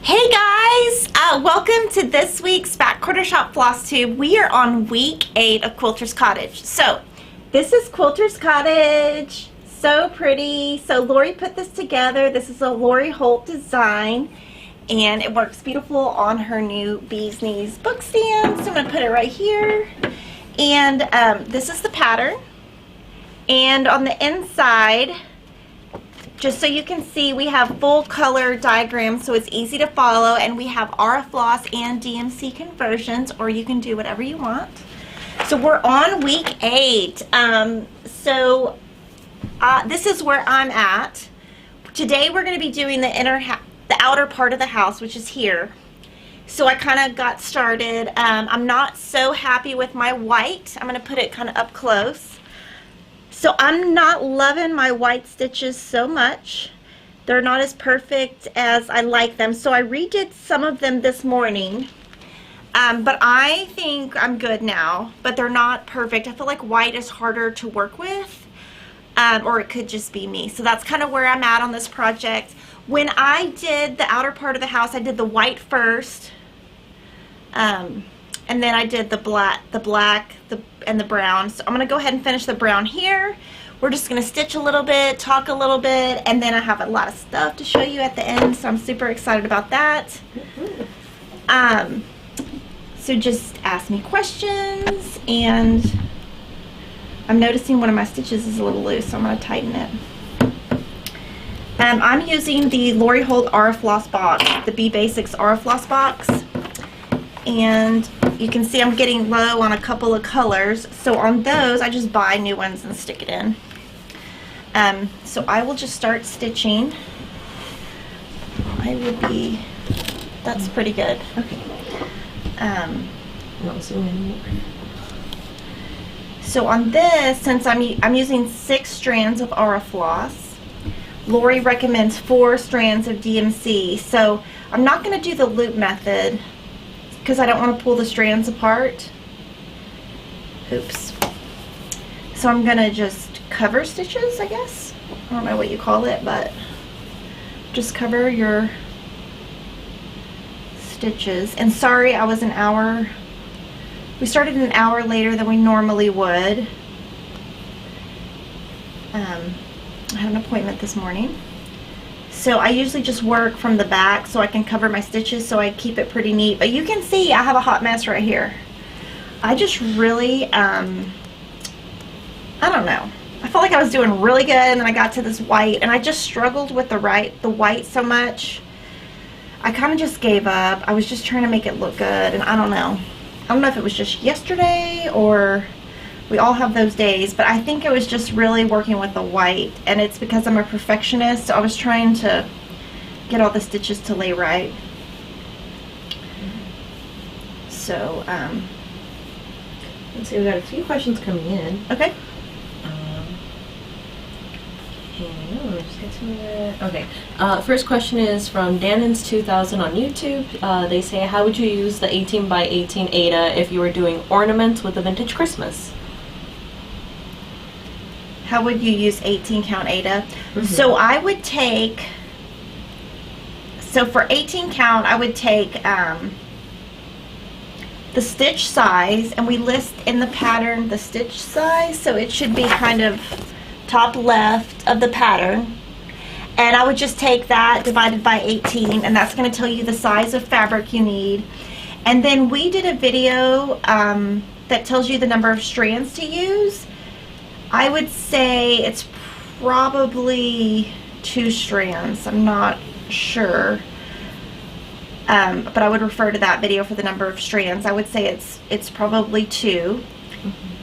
Hey guys, welcome to this week's Back Quarter Shop FlossTube. We are on week 8 of Quilter's Cottage. So this is Quilter's Cottage. So pretty. So Lori put this together. This is a Lori Holt design and it works beautiful on her new Bee's Knees book stand. So I'm going to put it right here. And this is the pattern. And on the inside, just so you can see, we have full color diagrams so it's easy to follow, and we have RF floss and DMC conversions, or you can do whatever you want. So we're on week 8. This is where I'm at. Today we're going to be doing the outer part of the house, which is here. So I kind of got started. I'm not so happy with my white. I'm going to put it kind of up close. So I'm not loving my white stitches so much. They're not as perfect as I like them. So I redid some of them this morning. But I think I'm good now. But they're not perfect. I feel like white is harder to work with. Or it could just be me. So that's kind of where I'm at on this project. When I did the outer part of the house, I did the white first. And then I did the black, and the brown. So I'm going to go ahead and finish the brown here. We're just going to stitch a little bit, talk a little bit, and then I have a lot of stuff to show you at the end, so I'm super excited about that. So just ask me questions, and I'm noticing one of my stitches is a little loose, so I'm going to tighten it. I'm using the Lori Holt RF Floss box, the Bee Basics RF Floss box. And you can see I'm getting low on a couple of colors, so on those I just buy new ones and stick it in. So I will just start stitching. That's pretty good. Okay. Not zoom anymore. So on this, since I'm using 6 strands of RF floss, Lori recommends 4 strands of DMC. So I'm not going to do the loop method, because I don't want to pull the strands apart. Oops. So I'm going to just cover stitches, I guess. I don't know what you call it, but just cover your stitches. And sorry, I was we started an hour later than we normally would. I had an appointment this morning. So I usually just work from the back so I can cover my stitches, so I keep it pretty neat. But you can see I have a hot mess right here. I just really, I don't know. I felt like I was doing really good, and then I got to this white, and I just struggled with the white so much. I kind of just gave up. I was just trying to make it look good, and I don't know. I don't know if it was just yesterday or we all have those days, but I think it was just really working with the white, and it's because I'm a perfectionist, so I was trying to get all the stitches to lay right. So, let's see, we got a few questions coming in. Okay. Let's get to it. Okay. First question is from Danins2000 on YouTube. They say, how would you use the 18 by 18 Aida if you were doing ornaments with a vintage Christmas? How would you use 18 count Aida? So I would take, for 18 count, I would take the stitch size, and we list in the pattern the stitch size, so it should be kind of top left of the pattern. And I would just take that divided by 18, and that's going to tell you the size of fabric you need. And then we did a video that tells you the number of strands to use. I would say it's probably 2 strands. I'm not sure. But I would refer to that video for the number of strands. I would say it's probably 2.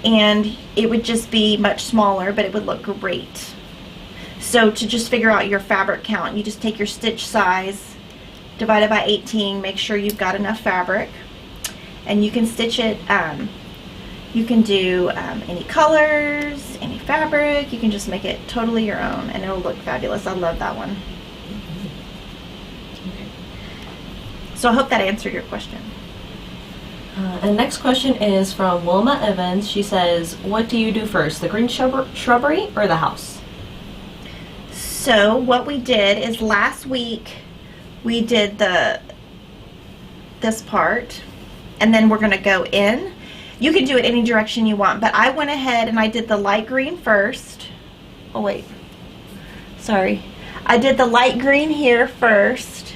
And it would just be much smaller, but it would look great. So to just figure out your fabric count, you just take your stitch size divided by 18, make sure you've got enough fabric, and you can stitch it. You can do any colors, any fabric. You can just make it totally your own, and it'll look fabulous. I love that one. Okay. So I hope that answered your question. And the next question is from Wilma Evans. She says, what do you do first, the green shrubbery or the house? So what we did is last week we did the this part, and then we're going to go in. You can do it any direction you want, but I went ahead and I did the light green first. Oh wait, sorry. I did the light green here first,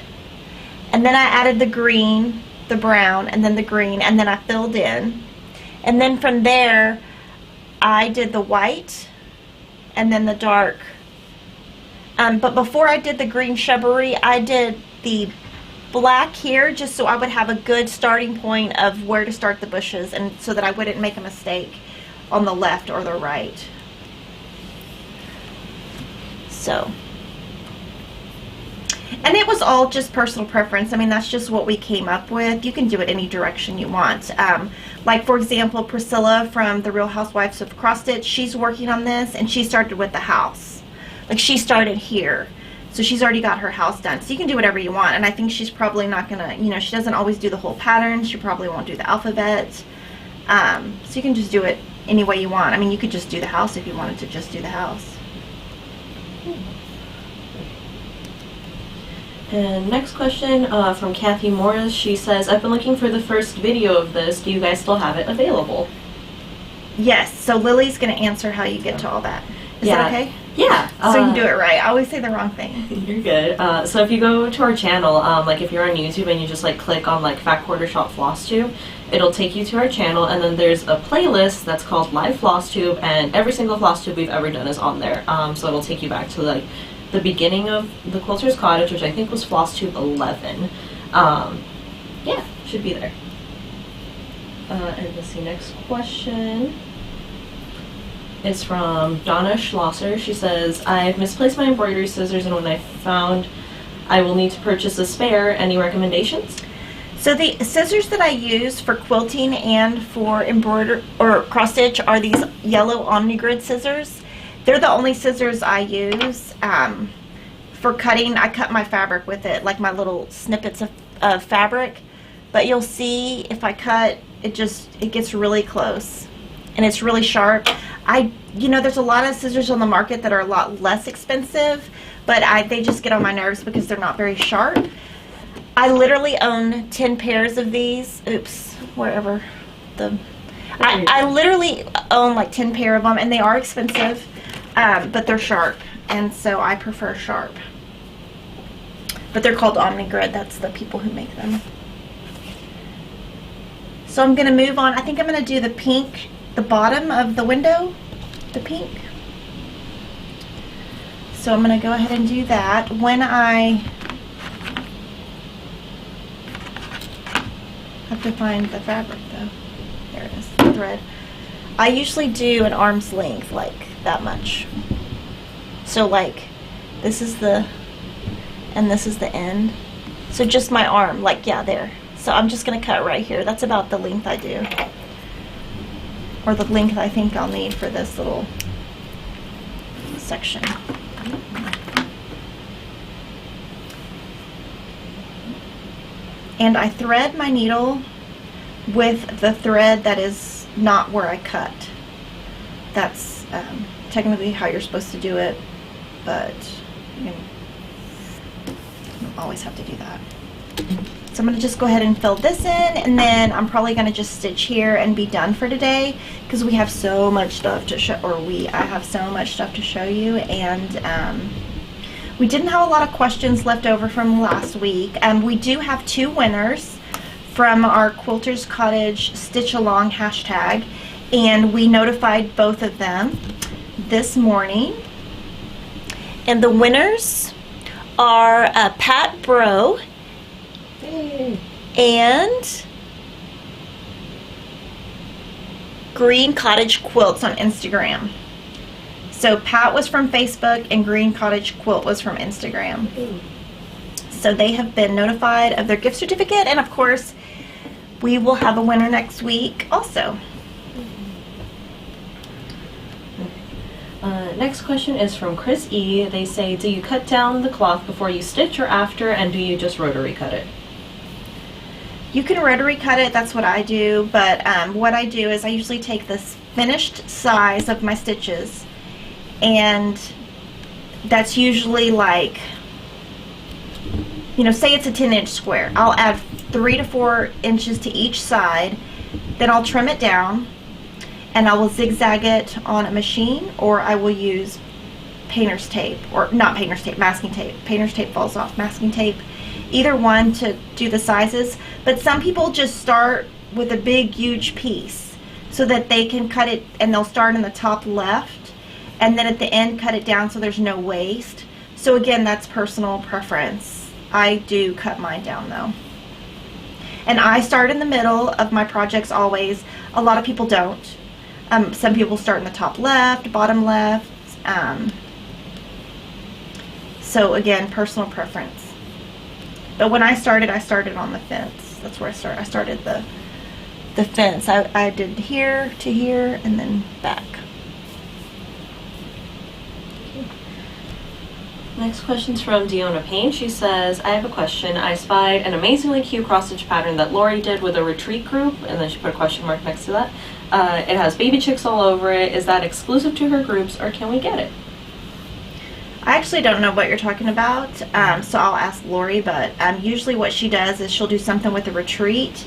and then I added the green, the brown, and then the green, and then I filled in. And then from there, I did the white, and then the dark. But before I did the green shrubbery, I did the black here just so I would have a good starting point of where to start the bushes, and so that I wouldn't make a mistake on the left or the right. So, and it was all just personal preference. I mean, that's just what we came up with. You can do it any direction you want. Like for example, Priscilla from the Real Housewives of Cross Stitch, she's working on this, and she started with the house. Like she started here. So she's already got her house done. So you can do whatever you want. And I think she's probably not going to, you know, she doesn't always do the whole pattern. She probably won't do the alphabet. So you can just do it any way you want. I mean, you could just do the house if you wanted to just do the house. And next question from Kathy Morris. She says, I've been looking for the first video of this. Do you guys still have it available? Yes. So Lily's going to answer how you get to all that. Is that okay? Yeah. So you can do it right. I always say the wrong thing. You're good. So if you go to our channel, like if you're on YouTube and you just like click on like Fat Quarter Shot FlossTube, it'll take you to our channel, and then there's a playlist that's called Live FlossTube, and every single FlossTube we've ever done is on there. So it'll take you back to like the beginning of the Quilter's Cottage, which I think was FlossTube 11. Yeah, should be there. And let's see, next question is from Donna Schlosser. She says, I've misplaced my embroidery scissors, and when I found I will need to purchase a spare, any recommendations? So the scissors that I use for quilting and for embroider or cross stitch are these yellow Omni-Grid scissors. They're the only scissors I use. For cutting, I cut my fabric with it, like my little snippets of fabric. But you'll see if I cut, it gets really close. And it's really sharp. You know, there's a lot of scissors on the market that are a lot less expensive, but they just get on my nerves because they're not very sharp. I literally own 10 pairs of these. Oops, wherever I literally own like 10 pair of them, and they are expensive, but they're sharp, and so I prefer sharp. But they're called Omni-Grid. That's the people who make them. So I'm going to move on. I think I'm going to do the pink, the bottom of the window, the pink. So I'm going to go ahead and do that. When I have to find the fabric though. There it is, the thread. I usually do an arm's length, like that much. So like this is the, and this is the end. So just my arm, like, yeah, there. So I'm just going to cut right here. That's about the length I do. Or the length I think I'll need for this little section. And I thread my needle with the thread that is not where I cut. That's technically how you're supposed to do it, but you don't always have to do that. So I'm going to just go ahead and fill this in, and then I'm probably going to just stitch here and be done for today, because we have so much stuff to show, or I have so much stuff to show you, and we didn't have a lot of questions left over from last week. We do have 2 winners from our Quilter's Cottage Stitch Along hashtag, and we notified both of them this morning. And the winners are Pat Bro and Green Cottage Quilts on Instagram. So Pat was from Facebook and Green Cottage Quilt was from Instagram. So they have been notified of their gift certificate, and of course we will have a winner next week also. Next question is from Chris E. They say, do you cut down the cloth before you stitch or after, and do you just rotary cut it? You can rotary cut it, that's what I do, but what I do is I usually take this finished size of my stitches, and that's usually like you know, say it's a 10-inch square, I'll add 3 to 4 inches to each side, then I'll trim it down, and I will zigzag it on a machine, or I will use painter's tape, or not painter's tape, masking tape. Painter's tape falls off, masking tape, either one to do the sizes. But some people just start with a big huge piece so that they can cut it, and they'll start in the top left and then at the end cut it down so there's no waste. So again, that's personal preference. I do cut mine down though. And I start in the middle of my projects always. A lot of people don't. Some people start in the top left, bottom left. So again, personal preference. But when I started on the fence. That's where I started. I started the fence. I did here to here and then back. Next question's from Deanna Payne. She says, I have a question. I spied an amazingly cute cross-stitch pattern that Lori did with a retreat group, and then she put a question mark next to that. It has baby chicks all over it. Is that exclusive to her groups, or can we get it? I actually don't know what you're talking about, so I'll ask Lori, but usually what she does is she'll do something with the retreat,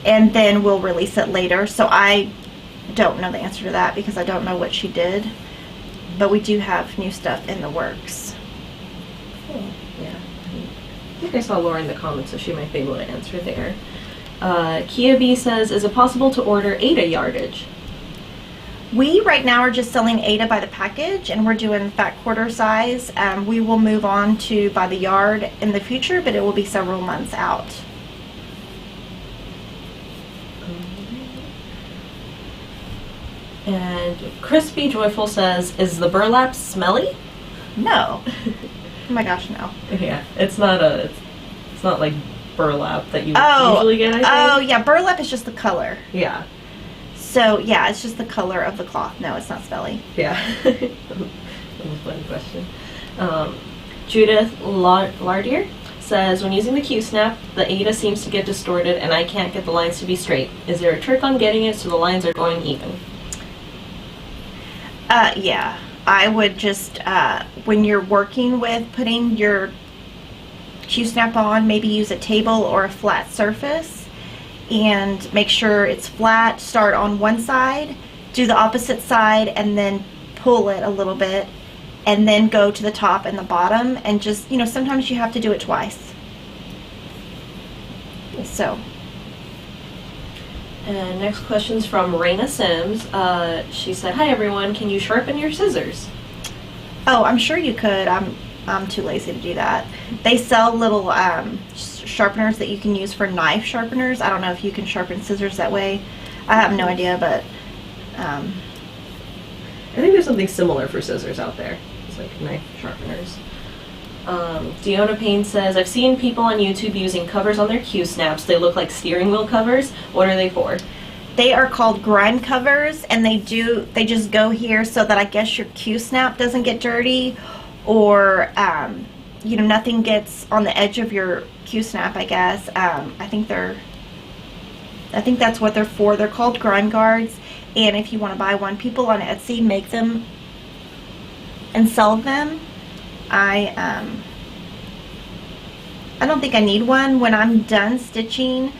and then we'll release it later. So I don't know the answer to that because I don't know what she did, but we do have new stuff in the works. Cool. Yeah. I think I saw Laura in the comments, so she might be able to answer there. Kia B says, is it possible to order Ada yardage? We right now are just selling Ada by the package, and we're doing fat quarter size. We will move on to by the yard in the future, but it will be several months out. And Crispy Joyful says, is the burlap smelly? No. Oh my gosh, no. Yeah, it's not like burlap that you usually get, I think. Oh yeah, burlap is just the color. Yeah. So yeah, it's just the color of the cloth. No, it's not smelly. Yeah. That was a funny question. Judith Lardier says, when using the Q-snap, the Ada seems to get distorted and I can't get the lines to be straight. Is there a trick on getting it so the lines are going even? Yeah. I would just, when you're working with putting your Q-snap on, maybe use a table or a flat surface and make sure it's flat. Start on one side, do the opposite side, and then pull it a little bit, and then go to the top and the bottom, and just, you know, sometimes you have to do it twice. So. And next question's from Raina Sims. She said, hi everyone, can you sharpen your scissors? Oh, I'm sure you could. I'm too lazy to do that. They sell little sharpeners that you can use for knife sharpeners. I don't know if you can sharpen scissors that way. I have no idea, but I think there's something similar for scissors out there. It's like knife sharpeners. Deanna Payne says, I've seen people on YouTube using covers on their Q-snaps. They look like steering wheel covers. What are they for? They are called grind covers, and they just go here so that I guess your Q-snap doesn't get dirty, or you know, nothing gets on the edge of your Q-snap, I guess. I think that's what they're for. They're called grind guards, and if you want to buy one, people on Etsy make them and sell them. I don't think I need one. When I'm done stitching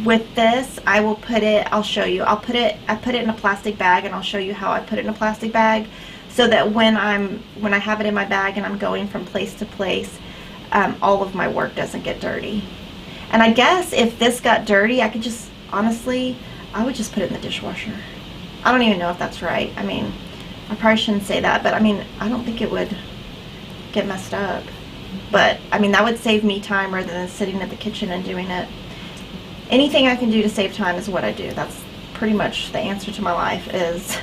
with this, I will put it, I'll show you. I put it in a plastic bag, and I'll show you how I put it in a plastic bag, so that when I have it in my bag and I'm going from place to place, all of my work doesn't get dirty. And I guess if this got dirty, I could just, honestly, I would just put it in the dishwasher. I don't even know if that's right. I mean, I probably shouldn't say that, but I mean, I don't think it would get messed up. But I mean, that would save me time rather than sitting at the kitchen and doing it. Anything I can do to save time is what I do. That's pretty much the answer to my life, is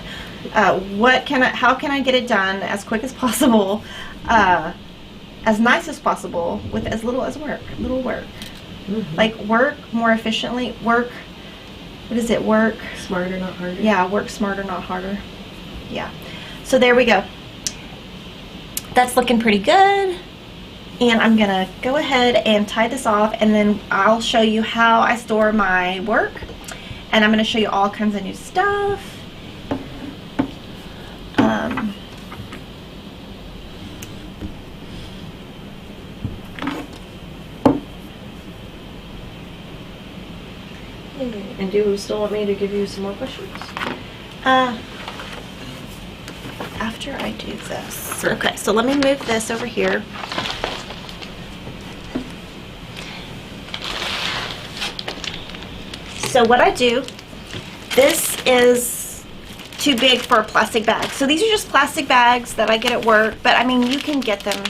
how can I get it done as quick as possible, as nice as possible, with as little work. Mm-hmm. Like, work more efficiently, work Smarter, not harder. Yeah, work smarter, not harder. Yeah. So there we go. That's looking pretty good. And I'm gonna go ahead and tie this off, and then I'll show you how I store my work, and I'm gonna show you all kinds of new stuff. And do you still want me to give you some more questions? After I do this. Okay, so let me move this over here. So what I do, this is too big for a plastic bag. So these are just plastic bags that I get at work, but I mean, you can get them,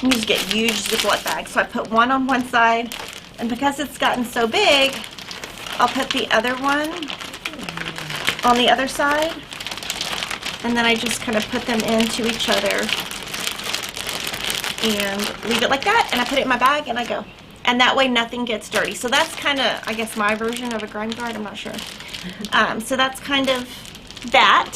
you just get huge Ziploc bags. So I put one on one side, and because it's gotten so big, I'll put the other one on the other side, and then I just kind of put them into each other and leave it like that, and I put it in my bag and I go. And that way nothing gets dirty. So that's kind of, I guess, my version of a grime guard. I'm not sure. So that's kind of that.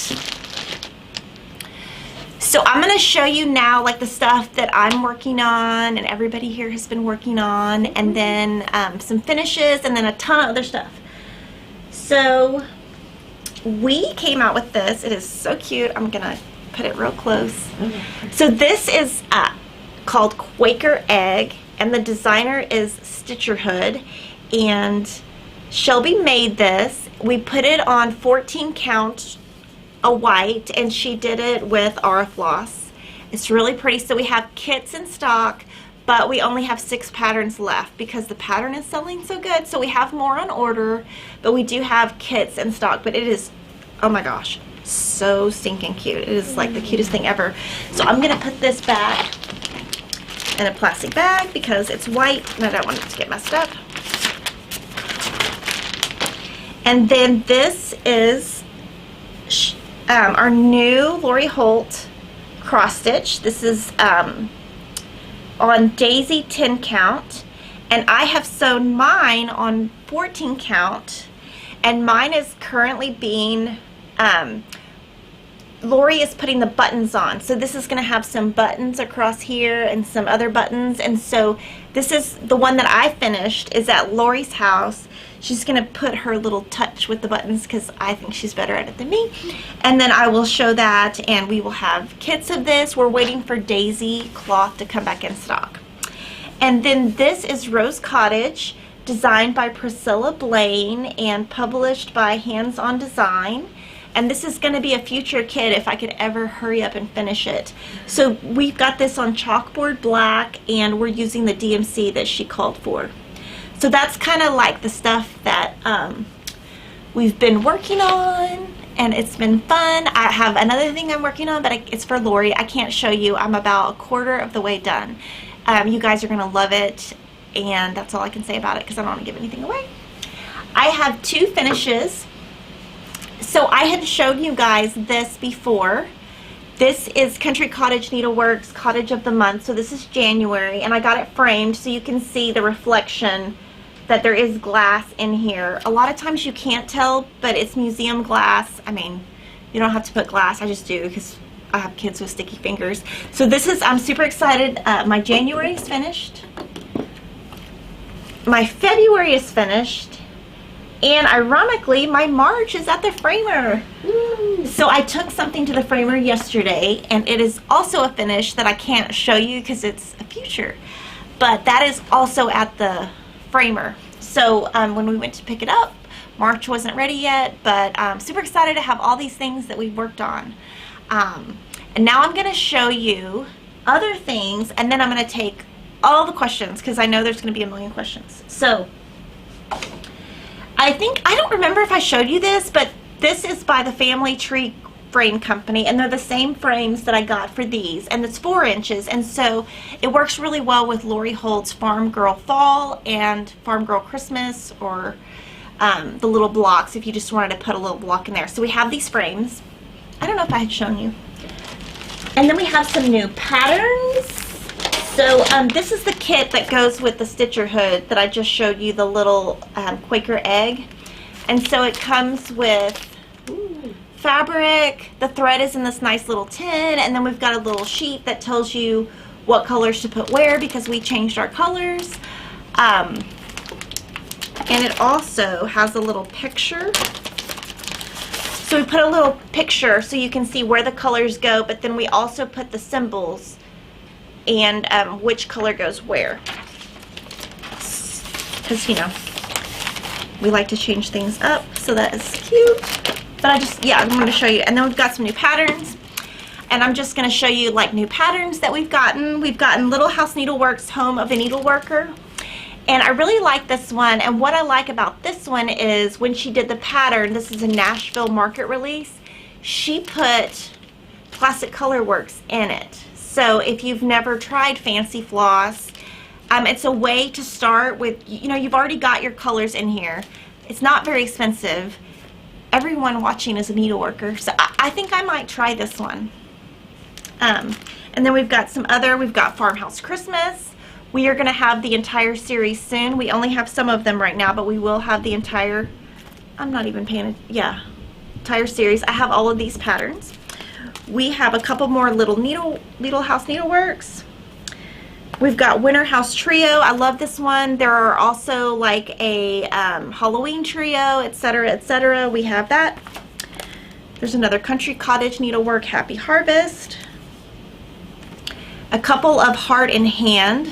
So I'm going to show you now like the stuff that I'm working on and everybody here has been working on, and then some finishes, and then a ton of other stuff. So we came out with this. It is so cute. I'm going to put it real close. So this is called Quaker Egg, and the designer is Stitcher Hood, and Shelby made this. We put it on 14 count a white, and she did it with our floss. It's really pretty. So we have kits in stock, but we only have 6 patterns left because the pattern is selling so good. So we have more on order, but we do have kits in stock. But it is, oh my gosh, so stinking cute. It is like the cutest thing ever. So I'm gonna put this back in a plastic bag because it's white and I don't want it to get messed up. And then this is our new Lori Holt cross stitch. This is on Daisy 10 count, and I have sewn mine on 14 count, and mine is currently being Lori is putting the buttons on. So this is going to have some buttons across here and some other buttons, and so this is the one that I finished is at Lori's house. She's going to put her little touch with the buttons because I think she's better at it than me. And then I will show that, and we will have kits of this. We're waiting for Daisy cloth to come back in stock. And then this is Rose Cottage, designed by Priscilla Blaine and published by Hands On Design. And this is going to be a future kit if I could ever hurry up and finish it. So we've got this on chalkboard black, and we're using the DMC that she called for. So that's kind of like the stuff that we've been working on, and it's been fun. I have another thing I'm working on, but it's for Lori. I can't show you. I'm about a quarter of the way done. You guys are going to love it, and that's all I can say about it because I don't want to give anything away. I have 2 finishes. So I had showed you guys this before. This is Country Cottage Needleworks Cottage of the Month. So this is January, and I got it framed so you can see the reflection that there is glass in here. A lot of times you can't tell, but it's museum glass. I mean, you don't have to put glass. I just do because I have kids with sticky fingers. So this is, I'm super excited. My January is finished. My February is finished. And ironically, my March is at the framer. Woo. So I took something to the framer yesterday, and it is also a finish that I can't show you because it's a future. But that is also at the framer. So when we went to pick it up, March wasn't ready yet, but I'm super excited to have all these things that we've worked on. And now I'm going to show you other things, and then I'm going to take all the questions because I know there's going to be a million questions. So I don't remember if I showed you this, but this is by the Family Tree Frame Company, and they're the same frames that I got for these, and it's 4 inches, and so it works really well with Lori Holt's Farm Girl Fall and Farm Girl Christmas, or the little blocks if you just wanted to put a little block in there. So we have these frames. I don't know if I had shown you. And then we have some new patterns. So this is the kit that goes with the Stitcher Hood that I just showed you, the little Quaker Egg. And so it comes with fabric. The thread is in this nice little tin, and then we've got a little sheet that tells you what colors to put where because we changed our colors. And it also has a little picture. So we put a little picture so you can see where the colors go, but then we also put the symbols and which color goes where. Because, you know, We like to change things up, so that is cute. But I'm going to show you. And then we've got some new patterns. And I'm just going to show you like new patterns that we've gotten. We've gotten Little House Needleworks Home of a Needleworker. And I really like this one. And what I like about this one is when she did the pattern, this is a Nashville market release, she put Classic Colorworks in it. So if you've never tried Fancy Floss, it's a way to start with, you know, you've already got your colors in here. It's not very expensive. Everyone watching is a needleworker, so I think I might try this one. And then we've got some other, we've got Farmhouse Christmas. We are going to have the entire series soon. We only have some of them right now, but we will have the entire, I'm not even paying, entire series. I have all of these patterns. We have a couple more Little House Needleworks. We've got Winter House Trio. I love this one. There are also like a Halloween Trio, etc., etc. We have that. There's another Country Cottage Needlework Happy Harvest. A couple of Heart in Hand,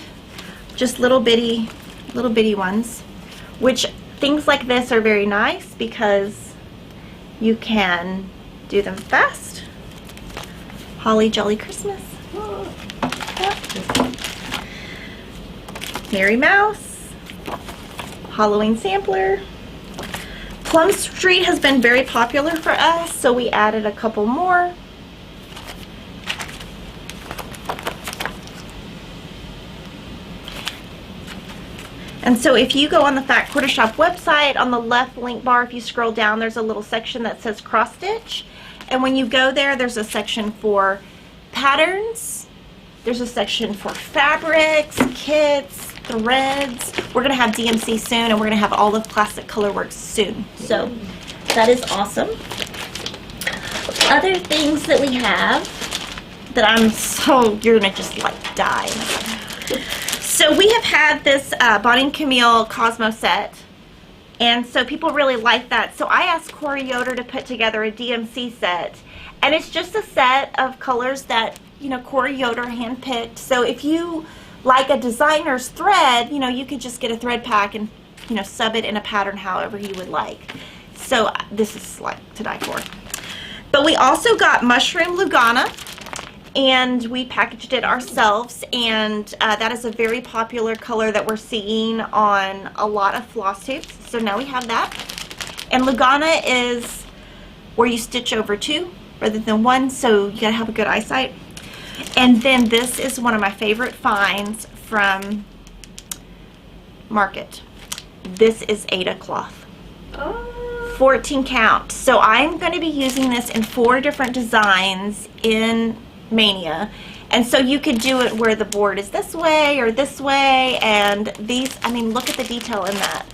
just little bitty ones, which things like this are very nice because you can do them fast. Holly Jolly Christmas. Mary Mouse. Halloween Sampler. Plum Street has been very popular for us, so we added a couple more. And so if you go on the Fat Quarter Shop website, on the left link bar, if you scroll down, there's a little section that says cross stitch. And when you go there, there's a section for patterns. There's a section for fabrics, kits, threads. We're going to have DMC soon, and we're going to have all of Classic Colorworks soon. So that is awesome. Other things that we have that you're going to just like die. So we have had this Bonnie and Camille Cosmo set, and so people really like that. So I asked Corey Yoder to put together a DMC set, and it's just a set of colors that, you know, Corey Yoder handpicked. So if you like a designer's thread, you know, you could just get a thread pack and, you know, sub it in a pattern however you would like. So this is like to die for. But we also got Mushroom Lugana, and we packaged it ourselves, and that is a very popular color that we're seeing on a lot of floss tubes. So now we have that. And Lugana is where you stitch over two rather than one, so you gotta have a good eyesight. And then this is one of my favorite finds from Market. This is Ada cloth. Oh. 14 count. So I'm going to be using this in 4 different designs in Mania. And so you could do it where the board is this way or this way, and these, I mean, look at the detail in that.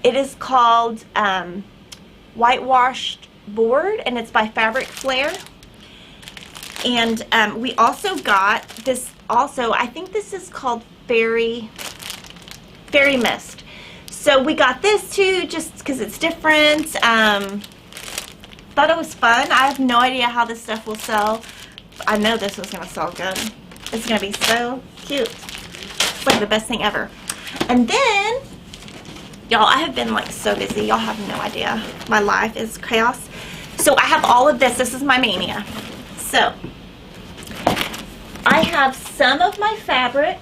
It is called Whitewashed Board, and it's by Fabric Flair. And we also got this, I think this is called Fairy Mist. So we got this too, just because it's different. Thought it was fun. I have no idea how this stuff will sell. I know this was going to sell good. It's going to be so cute. It's like the best thing ever. And then, y'all, I have been like so busy. Y'all have no idea. My life is chaos. So I have all of this. This is my Mania. So I have some of my fabric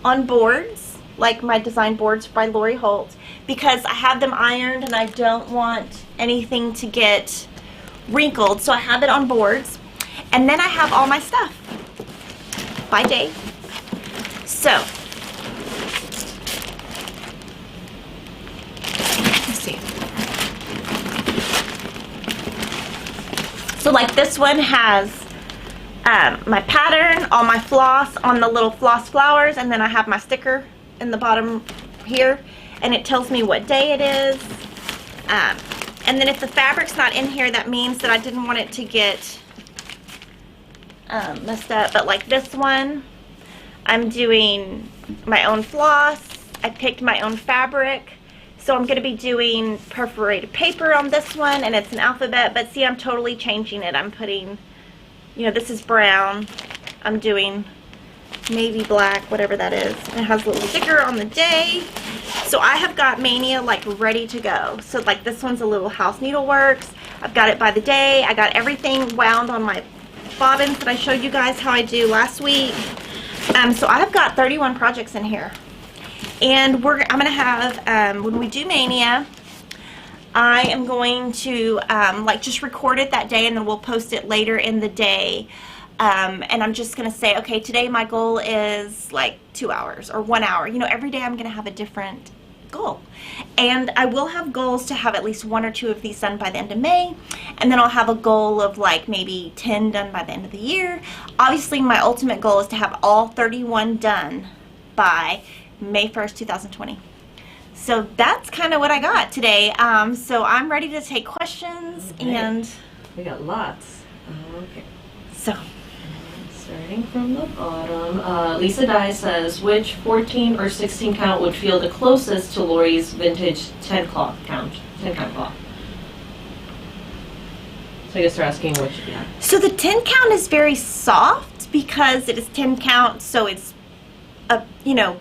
on boards, like my design boards by Lori Holt, because I have them ironed and I don't want anything to get wrinkled. So I have it on boards. And then I have all my stuff by Dave. So, let's see. So like this one has my pattern, all my floss on the little floss flowers, and then I have my sticker in the bottom here, and it tells me what day it is. And then if the fabric's not in here, that means that I didn't want it to get messed up. But like this one, I'm doing my own floss. I picked my own fabric. So I'm going to be doing perforated paper on this one, and it's an alphabet, but see, I'm totally changing it. I'm putting, you know, this is brown. I'm doing navy black, whatever that is. And it has a little sticker on the day. So I have got Mania like ready to go. So like this one's a little House Needleworks. I've got it by the day. I got everything wound on my bobbins that I showed you guys how I do last week. So I've got 31 projects in here. And I'm gonna have, when we do Mania, I am going to like just record it that day, and then we'll post it later in the day. And I'm just gonna say, okay, today my goal is like 2 hours or 1 hour. You know, every day I'm gonna have a different goal. And I will have goals to have at least 1 or 2 of these done by the end of May. And then I'll have a goal of like maybe 10 done by the end of the year. Obviously, my ultimate goal is to have all 31 done by May 1st, 2020. So that's kind of what I got today. So I'm ready to take questions. Okay. And we got lots. Okay. So starting from the bottom, Lisa Dye says, which 14 or 16 count would feel the closest to Lori's vintage 10 count cloth? So I guess they're asking which. Yeah. So the 10 count is very soft because it is 10 count, so it's a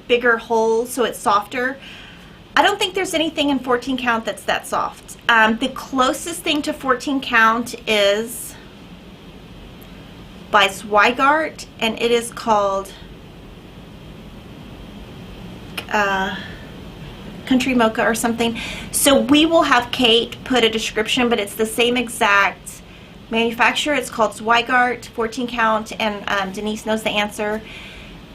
bigger hole, so it's softer. I don't think there's anything in 14 count that's that soft. The closest thing to 14 count is by Zweigart, and it is called Country Mocha or something. So we will have Kate put a description, but it's the same exact manufacturer. It's called Zweigart, 14 count, and Denise knows the answer.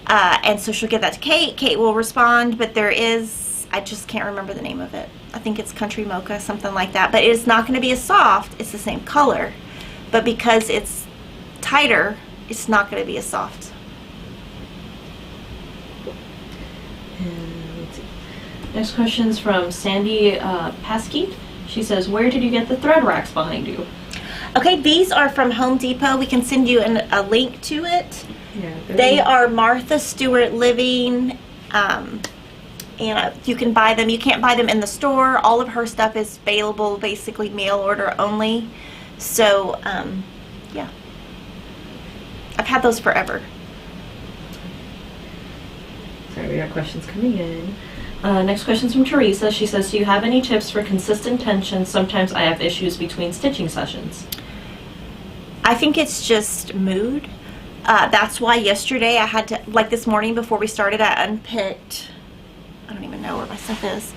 And so she'll give that to Kate. Kate will respond, but there is, I just can't remember the name of it. I think it's Country Mocha, something like that. But it's not going to be as soft. It's the same color. But because it's tighter, it's not going to be as soft. And let's see. Next question is from Sandy Paskey. She says, where did you get the thread racks behind you? Okay, these are from Home Depot. We can send you a link to it. Yeah, they are Martha Stewart Living, and you can buy them. You can't buy them in the store. All of her stuff is available, basically mail order only. So, yeah. I've had those forever. Sorry, we got questions coming in. Next question's from Teresa. She says, do you have any tips for consistent tension? Sometimes I have issues between stitching sessions. I think it's just mood. That's why yesterday I had to, like this morning before we started, I unpicked, I don't even know where my stuff is.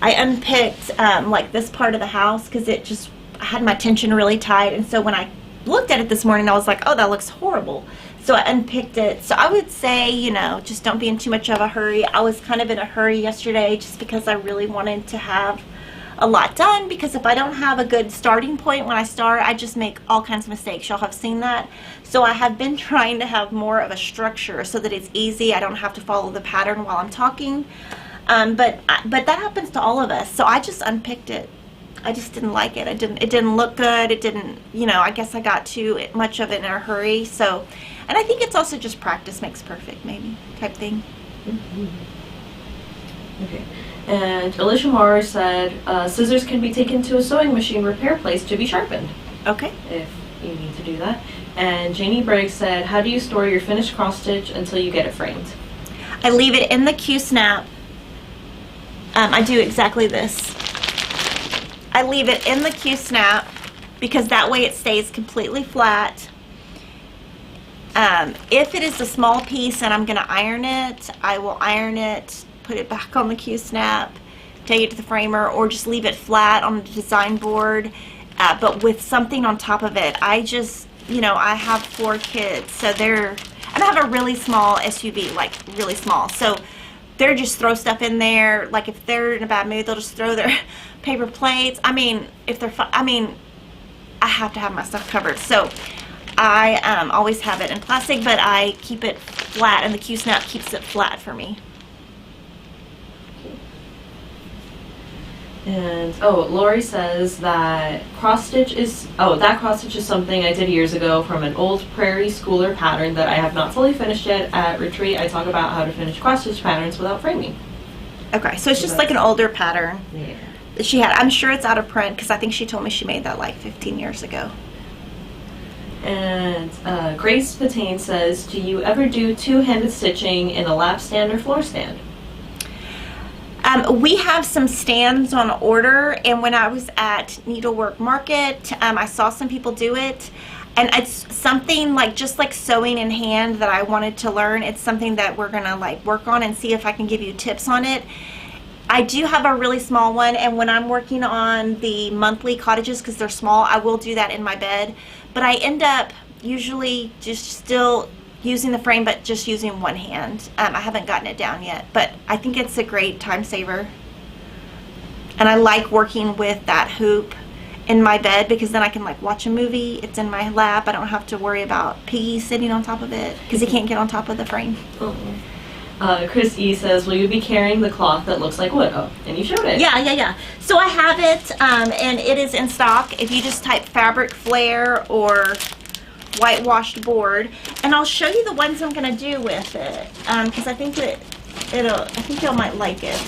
I unpicked like this part of the house because it just, I had my tension really tight. And so when I looked at it this morning, I was like, oh, that looks horrible. So I unpicked it. So I would say, just don't be in too much of a hurry. I was kind of in a hurry yesterday just because I really wanted to have a lot done, because if I don't have a good starting point when I start, I just make all kinds of mistakes. Y'all have seen that. So I have been trying to have more of a structure so that it's easy. I don't have to follow the pattern while I'm talking. But that happens to all of us. So I just unpicked it. I just didn't like it. It didn't look good. It didn't, I guess I got too much of it in a hurry. So, and I think it's also just practice makes perfect, maybe, type thing. Mm-hmm. Okay. And Alicia Moore said, scissors can be taken to a sewing machine repair place to be sharpened. Okay. If you need to do that. And Janie Briggs said, how do you store your finished cross stitch until you get it framed? I leave it in the Q-snap. I do exactly this. I leave it in the Q-snap because that way it stays completely flat. If it is a small piece and I'm going to iron it, I will iron it, put it back on the Q-snap, take it to the framer, or just leave it flat on the design board, but with something on top of it. I just, I have 4 kids, so and I have a really small SUV, like really small, so they're just throw stuff in there. Like if they're in a bad mood, they'll just throw their paper plates. I mean, I have to have my stuff covered. So I always have it in plastic, but I keep it flat, and the Q-snap keeps it flat for me. And Lori says that cross stitch is something I did years ago from an old Prairie Schooler pattern that I have not fully finished yet. At Retreat, I talk about how to finish cross stitch patterns without framing. Okay, so it's just like an older pattern. Yeah. That she had. I'm sure it's out of print because I think she told me she made that like 15 years ago. And Grace Patain says, do you ever do two-handed stitching in a lap stand or floor stand? We have some stands on order, and when I was at Needlework Market, I saw some people do it, and it's something like just like sewing in hand that I wanted to learn. It's something that we're gonna like work on and see if I can give you tips on it. I do have a really small one, and when I'm working on the monthly cottages, because they're small, I will do that in my bed, but I end up usually just still using the frame, but just using one hand. I haven't gotten it down yet, but I think it's a great time saver. And I like working with that hoop in my bed because then I can like watch a movie. It's in my lap. I don't have to worry about Piggy sitting on top of it because he can't get on top of the frame. Chris E says, will you be carrying the cloth that looks like wood? Oh, and you showed it. Yeah. So I have it, and it is in stock. If you just type fabric flare or whitewashed board, and I'll show you the ones I'm gonna do with it, because I think that I think y'all might like it.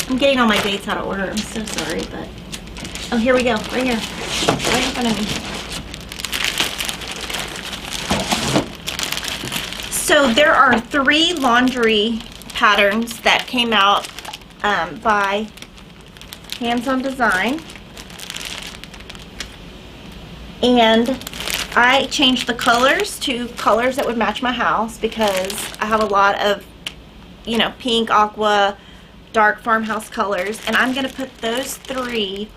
I'm getting all my dates out of order. I'm so sorry, but oh, here we go, right here, right in front of me. So there are 3 laundry patterns that came out by Hands On Design, and I changed the colors to colors that would match my house because I have a lot of, you know, pink, aqua, dark farmhouse colors, and I'm going to put those 3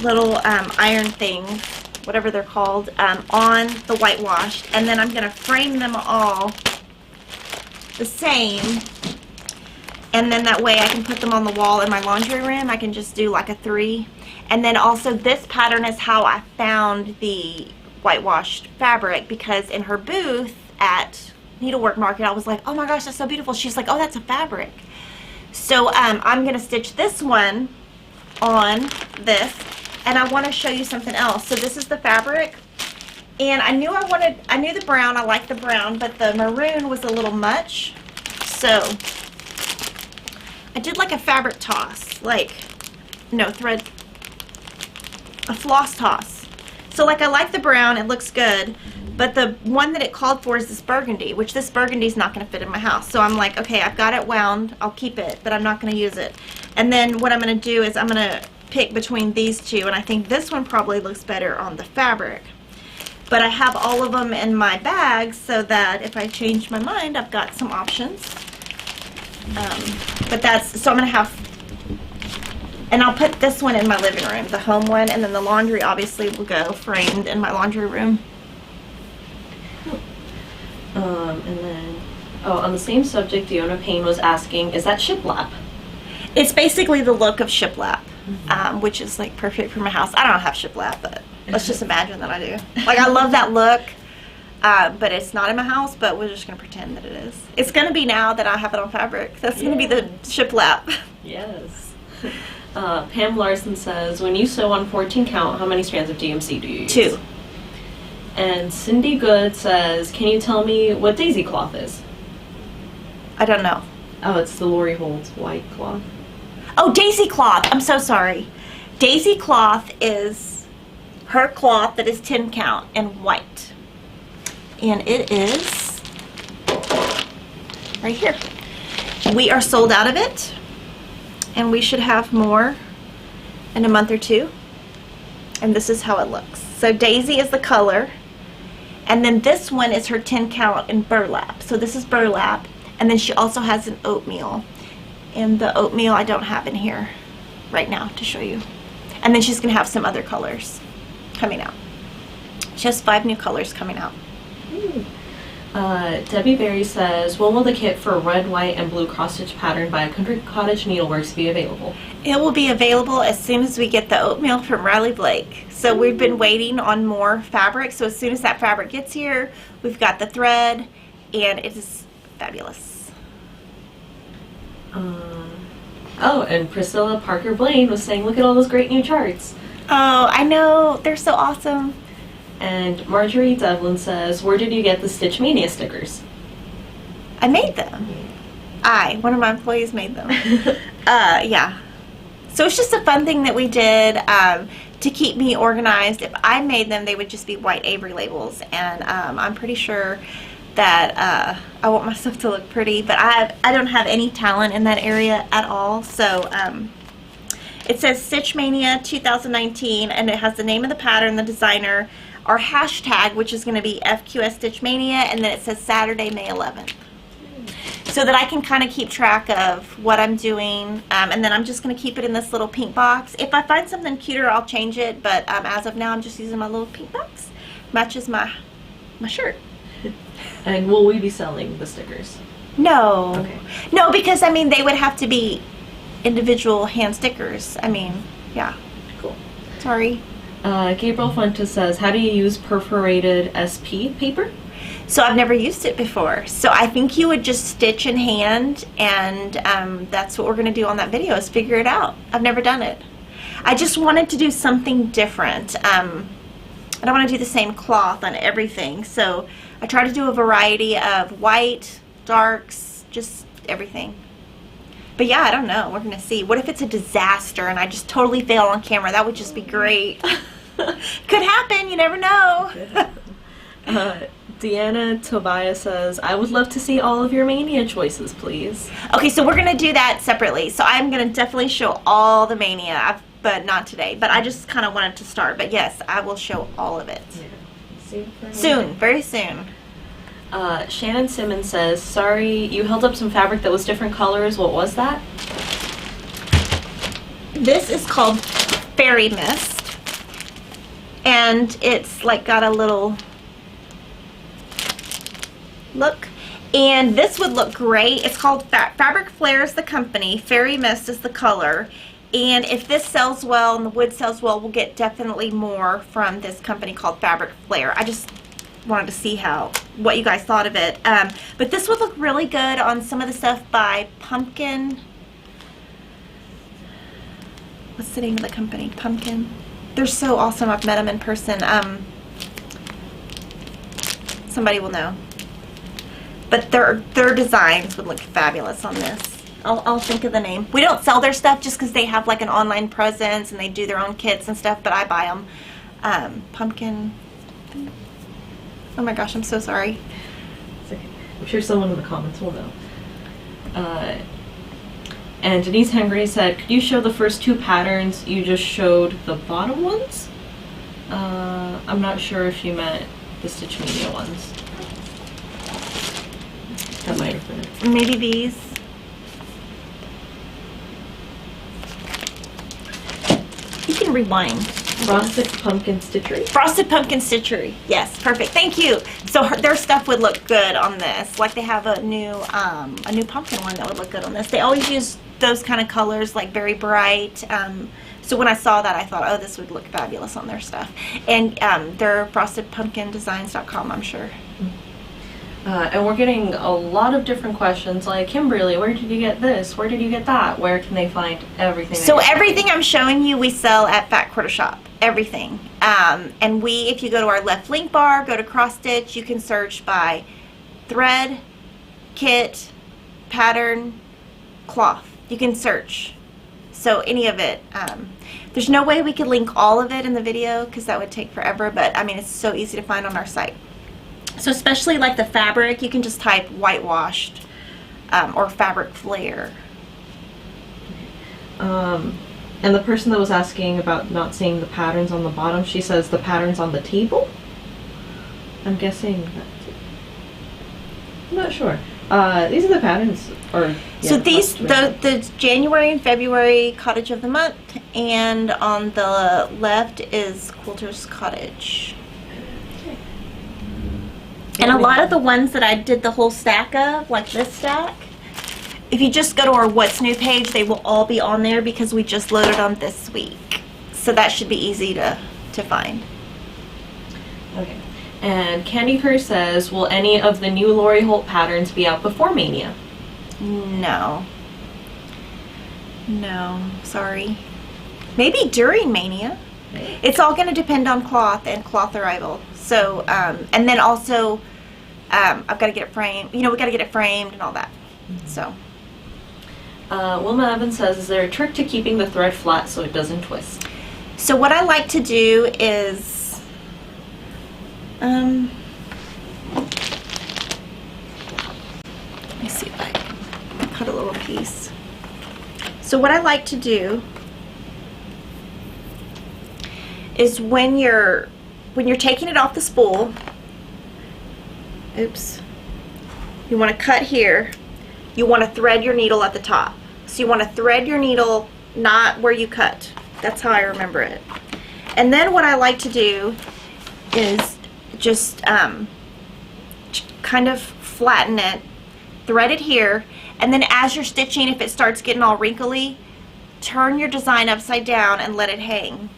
little iron things, whatever they're called, on the whitewashed, and then I'm going to frame them all the same, and then that way I can put them on the wall in my laundry room. I can just do like a 3, and then also this pattern is how I found the whitewashed fabric, because in her booth at Needlework Market I was like, oh my gosh, that's so beautiful. She's like, oh, that's a fabric. So I'm going to stitch this one on this. And I want to show you something else. So this is the fabric, and I knew the brown. I like the brown, but the maroon was a little much. So I did like a fabric toss, like no thread, a floss toss. So like I like the brown, it looks good, but the one that it called for is this burgundy, which this burgundy is not going to fit in my house. So I'm like, okay, I've got it wound. I'll keep it, but I'm not going to use it. And then what I'm going to do is I'm going to pick between these 2, and I think this one probably looks better on the fabric, but I have all of them in my bag so that if I change my mind I've got some options. But that's, so I'm gonna have, and I'll put this one in my living room, the home one, and then the laundry obviously will go framed in my laundry room. And then on the same subject, Deanna Payne was asking, is that shiplap? It's basically the look of shiplap. Which is like perfect for my house. I don't have shiplap, but let's just imagine that I do. Like, I love that look, but it's not in my house, but we're just going to pretend that it is. It's going to be now that I have it on fabric. That's going to be the shiplap. Yes. Pam Larson says, when you sew on 14 count, how many strands of DMC do you use? 2. And Cindy Good says, can you tell me what daisy cloth is? I don't know. Oh, it's the Lori Holt's white cloth. Oh, daisy cloth. I'm so sorry. Daisy cloth is her cloth that is 10 count and white. And it is right here. We are sold out of it, and we should have more in a month or 2. And this is how it looks. So daisy is the color, and then this one is her 10 count in burlap. So this is burlap, and then she also has an oatmeal. And the oatmeal I don't have in here right now to show you. And then she's going to have some other colors coming out. She has 5 new colors coming out. Debbie Berry says, when will the kit for red, white, and blue cross-stitch pattern by Country Cottage Needleworks be available? It will be available as soon as we get the oatmeal from Riley Blake. So we've been waiting on more fabric. So as soon as that fabric gets here, we've got the thread, and it is fabulous. Oh, and Priscilla Parker Blaine was saying, look at all those great new charts. Oh, I know. They're so awesome. And Marjorie Devlin says, where did you get the Stitch Mania stickers? I made them. One of my employees made them. Yeah. So it's just a fun thing that we did to keep me organized. If I made them, they would just be white Avery labels, and I'm pretty sure that I want myself to look pretty, but I don't have any talent in that area at all. So it says Stitch Mania 2019, and it has the name of the pattern, the designer, our hashtag, which is going to be FQS Stitch Mania, and then it says Saturday, May 11th. So that I can kind of keep track of what I'm doing, and then I'm just going to keep it in this little pink box. If I find something cuter, I'll change it, but as of now, I'm just using my little pink box. Matches my shirt. And will we be selling the stickers? No. Okay. No, because, I mean, they would have to be individual hand stickers. I mean, yeah. Cool. Sorry. Gabriel Fuentes says, how do you use perforated SP paper? So I've never used it before. So I think you would just stitch in hand, and that's what we're going to do on that video, is figure it out. I've never done it. I just wanted to do something different. I don't want to do the same cloth on everything. So I try to do a variety of white, darks, just everything. But yeah, I don't know. We're going to see. What if it's a disaster and I just totally fail on camera? That would just be great. Could happen. You never know. Deanna Tobias says, I would love to see all of your Mania choices, please. Okay, so we're going to do that separately. So I'm going to definitely show all the Mania, but not today. But I just kind of wanted to start. But yes, I will show all of it. Yeah. Soon, very soon. Shannon Simmons says, sorry, you held up some fabric that was different colors. What was that? This is called Fairy Mist. And it's like got a little look, and this would look great. It's called Fabric Flare is the company, Fairy Mist is the color, and if this sells well and the wood sells well, we'll get definitely more from this company called Fabric Flare. I just wanted to see what you guys thought of it, but this would look really good on some of the stuff by Pumpkin. What's the name of the company? Pumpkin. They're so awesome. I've met them in person. Somebody will know. But their designs would look fabulous on this. I'll think of the name. We don't sell their stuff just because they have like an online presence and they do their own kits and stuff, but I buy them. Pumpkin. Oh my gosh, I'm so sorry. I'm sure someone in the comments will know. And Denise Henry said, could you show the first two patterns? You just showed the bottom ones? I'm not sure if you meant the Stitch Mania ones. That might have been it. Maybe these. You can rewind. Frosted Pumpkin Stitchery? Frosted Pumpkin Stitchery. Yes, perfect. Thank you. So their stuff would look good on this. Like they have a new pumpkin one that would look good on this. They always use those kind of colors, like very bright. So when I saw that, I thought, oh, this would look fabulous on their stuff. And they're frostedpumpkindesigns.com, I'm sure. And we're getting a lot of different questions like, Kimberly, where did you get this? Where did you get that? Where can they find everything? So everything I'm showing you, we sell at Fat Quarter Shop. Everything. And if you go to our left link bar, go to cross stitch, you can search by thread, kit, pattern, cloth. You can search. So any of it. There's no way we could link all of it in the video because that would take forever, but I mean, it's so easy to find on our site. So especially like the fabric, you can just type whitewashed or fabric flare. And the person that was asking about not seeing the patterns on the bottom, she says the patterns on the table? I'm guessing that's it. I'm not sure. These are the patterns. So these, the January and February Cottage of the month, and on the left is Quilter's Cottage. And a lot of the ones that I did the whole stack of, like this stack, if you just go to our What's New page, they will all be on there because we just loaded them this week. So that should be easy to find. Okay. And Candy Kerr says, will any of the new Lori Holt patterns be out before Mania? No. No, sorry. Maybe during Mania. It's all going to depend on cloth and cloth arrival. So, and then also, I've got to get it framed. You know, we got to get it framed and all that. So. Wilma Evans says, is there a trick to keeping the thread flat so it doesn't twist? So what I like to do is, let me see if I can cut a little piece. So what I like to do is when you're taking it off the spool, oops, you want to cut here, you want to thread your needle at the top. So you want to thread your needle not where you cut. That's how I remember it. And then what I like to do is just kind of flatten it, thread it here, and then as you're stitching, if it starts getting all wrinkly, turn your design upside down and let it hang.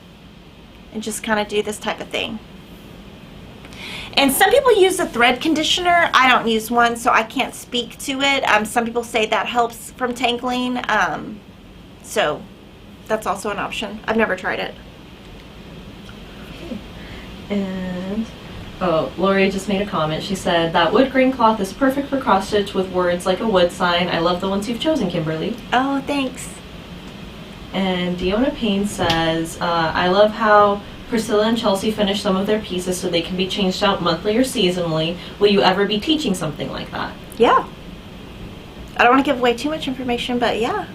And just kind of do this type of thing. And some people use a thread conditioner. I don't use one, so I can't speak to it. Some people say that helps from tangling. So that's also an option. I've never tried it. And Lori just made a comment. She said that wood grain cloth is perfect for cross stitch with words like a wood sign. I love the ones you've chosen, Kimberly. Oh, thanks. And Deona Payne says, I love how Priscilla and Chelsea finish some of their pieces so they can be changed out monthly or seasonally. Will you ever be teaching something like that? Yeah. I don't want to give away too much information, but yeah.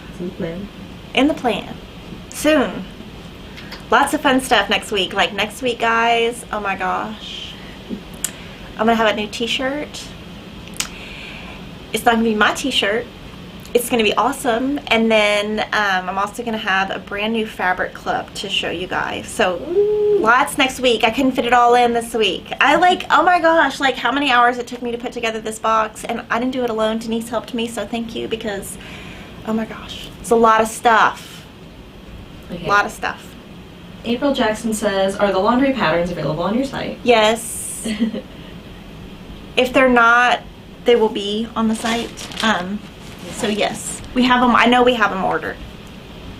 It's in the plan. In the plan. Soon. Lots of fun stuff next week. Like next week, guys, oh my gosh. I'm going to have a new t-shirt. It's not going to be my t-shirt. It's going to be awesome. And then I'm also going to have a brand new fabric club to show you guys. So lots next week. I couldn't fit it all in this week. Oh my gosh, like how many hours it took me to put together this box. And I didn't do it alone. Denise helped me, so thank you, because oh my gosh, it's a lot of stuff. Okay. A lot of stuff. April Jackson says, are the laundry patterns available on your site? Yes. If they're not, they will be on the site. So yes, we have them. I know we have them ordered.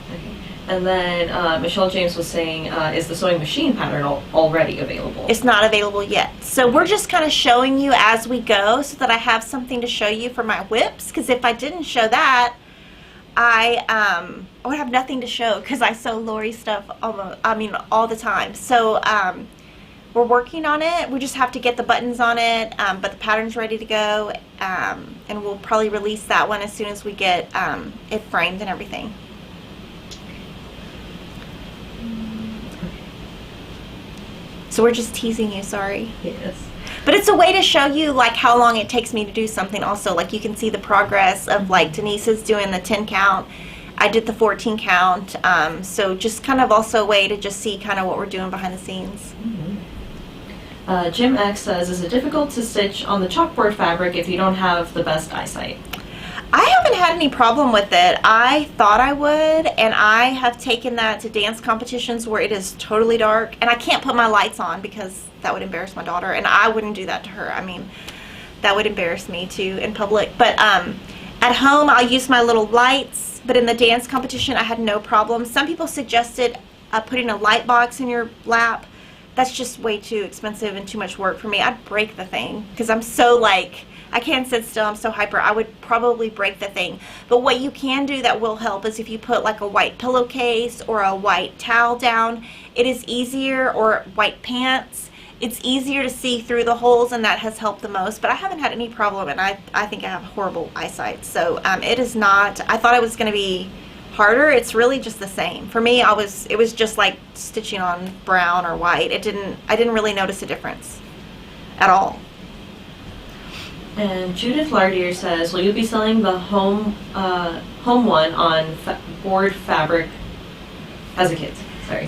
Okay. And then Michelle James was saying, is the sewing machine pattern already available? It's not available yet. So we're just kind of showing you as we go so that I have something to show you for my whips. Because if I didn't show that, I would have nothing to show because I sew Lori stuff all the time. So we're working on it. We just have to get the buttons on it, but the pattern's ready to go, and we'll probably release that one as soon as we get it framed and everything. So we're just teasing you, sorry. Yes. But it's a way to show you like how long it takes me to do something also. Like you can see the progress of like Denise is doing the 10 count. I did the 14 count. So just kind of also a way to just see kind of what we're doing behind the scenes. Mm-hmm. Jim X says, is it difficult to stitch on the chalkboard fabric if you don't have the best eyesight? I haven't had any problem with it. I thought I would, and I have taken that to dance competitions where it is totally dark, and I can't put my lights on because that would embarrass my daughter, and I wouldn't do that to her. I mean, that would embarrass me too in public. But at home, I'll use my little lights, but in the dance competition, I had no problem. Some people suggested putting a light box in your lap. That's just way too expensive and too much work for me. I'd break the thing because I'm so like, I can't sit still, I'm so hyper. I would probably break the thing. But what you can do that will help is if you put like a white pillowcase or a white towel down, it is easier, or white pants, it's easier to see through the holes, and that has helped the most. But I haven't had any problem, and I think I have horrible eyesight. So it is not, I thought it was going to be harder. It's really just the same. For me, it was just like stitching on brown or white. I didn't really notice a difference at all. And Judith Lardier says, will you be selling the home one on board fabric as a kit? Sorry.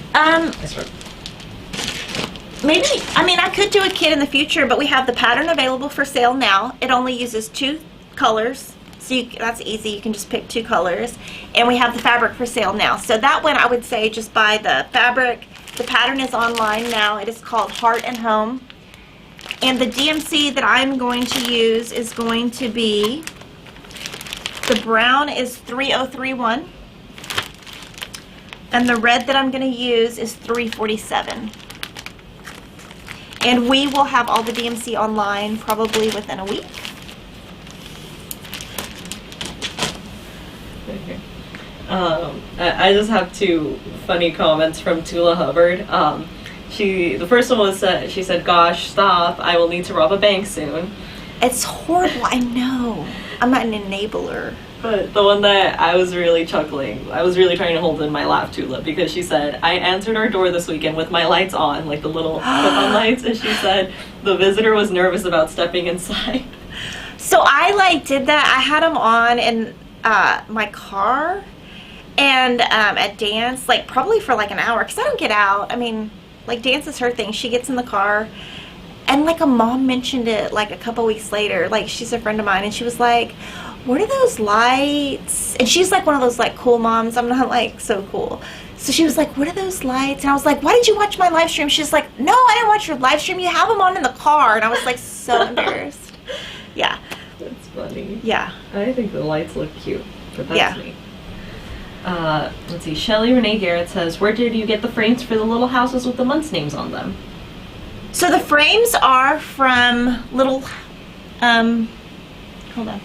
Maybe, I mean, I could do a kit in the future, but we have the pattern available for sale now. It only uses 2 colors. So that's easy. You can just pick 2 colors. And we have the fabric for sale now. So that one, I would say just buy the fabric. The pattern is online now. It is called Heart and Home. And the DMC that I'm going to use is going to be, the brown is 3031. And the red that I'm going to use is 347. And we will have all the DMC online probably within a week. I just have two funny comments from Tula Hubbard. The first one was she said, "Gosh, stop! I will need to rob a bank soon." It's horrible. I know. I'm not an enabler. But the one that I was really chuckling, I was really trying to hold in my laugh, Tula, because she said, "I answered our door this weekend with my lights on, like the little clip-on lights," and she said the visitor was nervous about stepping inside. So I did that. I had them on in my car and at dance, probably for an hour, because I don't get out. I mean, dance is her thing. She gets in the car, and a mom mentioned it a couple weeks later. She's a friend of mine, and she was like, "What are those lights?" And she's one of those cool moms. I'm not so cool. So she was like, "What are those lights?" And I was like, "Why did you watch my live stream?" She's like, "No, I didn't watch your live stream. You have them on in the car." And I was so embarrassed. Yeah. That's funny. Yeah. I think the lights look cute, but that's Yeah. me. Let's see. Shelly Renee Garrett says, "Where did you get the frames for the little houses with the months' names on them?" So the frames are from little, hold on.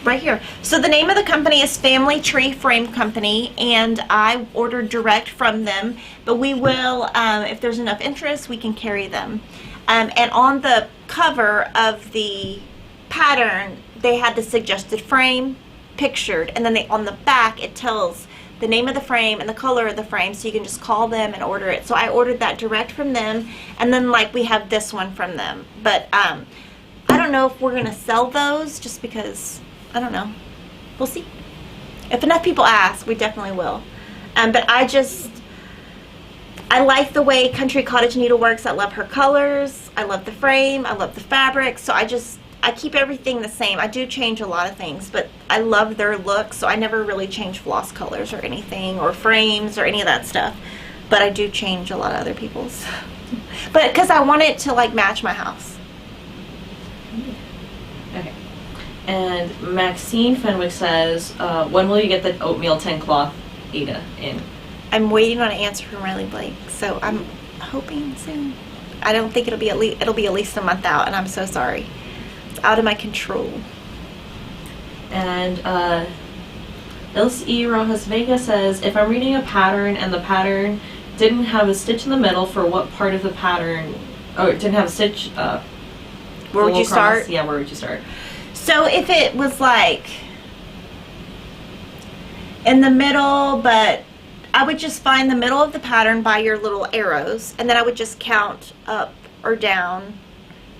Right here. So the name of the company is Family Tree Frame Company, and I ordered direct from them, but we will, if there's enough interest, we can carry them. And on the cover of the pattern, they had the suggested frame pictured, and then on the back it tells the name of the frame and the color of the frame, so you can just call them and order it. So I ordered that direct from them, and then we have this one from them. But I don't know if we're gonna sell those, just because I don't know. We'll see. If enough people ask, we definitely will. But I like the way Country Cottage Needle works. I love her colors. I love the frame. I love the fabric. So I keep everything the same. I do change a lot of things, but I love their look, so I never really change floss colors or anything, or frames or any of that stuff. But I do change a lot of other people's. But because I want it to match my house. Okay. And Maxine Fenwick says, "When will you get the oatmeal 10 cloth Ada in?" I'm waiting on an answer from Riley Blake, so I'm hoping soon. I don't think it'll be at least a month out, and I'm so sorry. It's out of my control. And Ilse E. Rojas Vega says, "If I'm reading a pattern and the pattern didn't have a stitch in the middle, for what part of the pattern, or it didn't have a stitch, where would you start?" Yeah, where would you start? So if it was in the middle, but I would just find the middle of the pattern by your little arrows, and then I would just count up or down,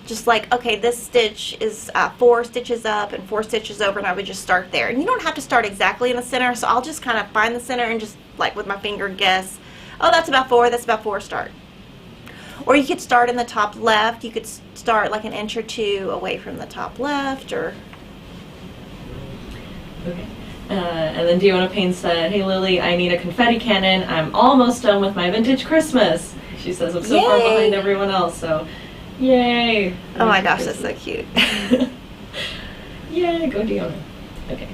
just okay, this stitch is 4 stitches up and 4 stitches over, and I would just start there. And you don't have to start exactly in the center, so I'll just kind of find the center and just with my finger guess, oh, that's about 4, that's about 4, start. Or you could start in the top left. You could start an inch or 2 away from the top left, or... Okay. And then Deanna Payne said, "Hey Lily, I need a confetti cannon. I'm almost done with my vintage Christmas." She says, "I'm so far behind everyone else, so yay." Oh my gosh, that's so cute. Yay, go Deanna. Okay.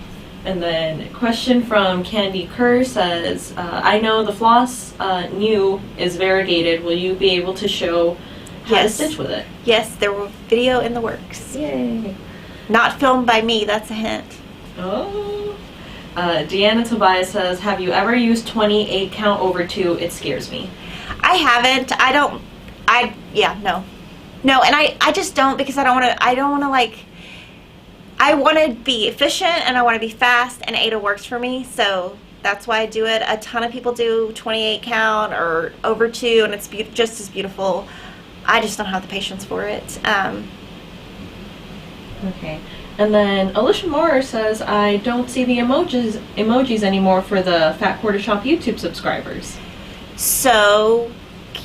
And then question from Candy Kerr says, "I know the floss new is variegated. Will you be able to show how to stitch with it?" Yes, there will video in the works. Yay. Not filmed by me, that's a hint. Oh. Deanna Tobias says, "Have you ever used 28 count over 2? It scares me." I haven't. No, and I just don't, because I want to be efficient, and I want to be fast, and Ada works for me, so that's why I do it. A ton of people do 28 count or over 2, and it's just as beautiful. I just don't have the patience for it. Okay. And then Alicia Moore says, "I don't see the emojis anymore for the Fat Quarter Shop YouTube subscribers." So,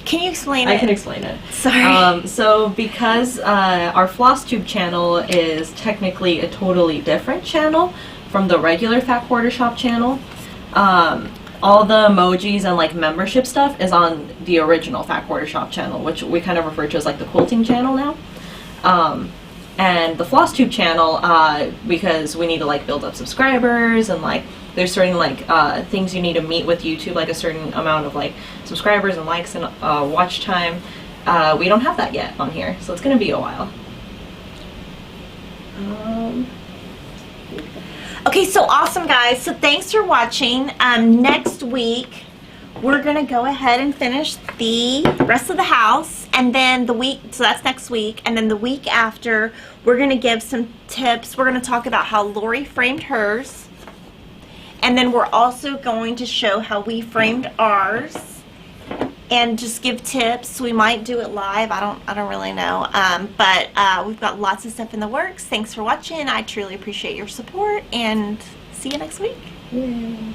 can you explain it? I can explain it. Sorry. So because our FlossTube channel is technically a totally different channel from the regular Fat Quarter Shop channel, all the emojis and membership stuff is on the original Fat Quarter Shop channel, which we kind of refer to as the quilting channel now. And the FlossTube channel, because we need to build up subscribers, and there's certain things you need to meet with YouTube, a certain amount of subscribers and likes and watch time. We don't have that yet on here, so it's gonna be a while. Okay, so awesome, guys. So thanks for watching. Next week, we're going to go ahead and finish the rest of the house. And then the week, so that's next week. And then the week after, we're going to give some tips. We're going to talk about how Lori framed hers. And then we're also going to show how we framed ours. And just give tips. We might do it live. I don't really know. But we've got lots of stuff in the works. Thanks for watching. I truly appreciate your support, and see you next week. Yay.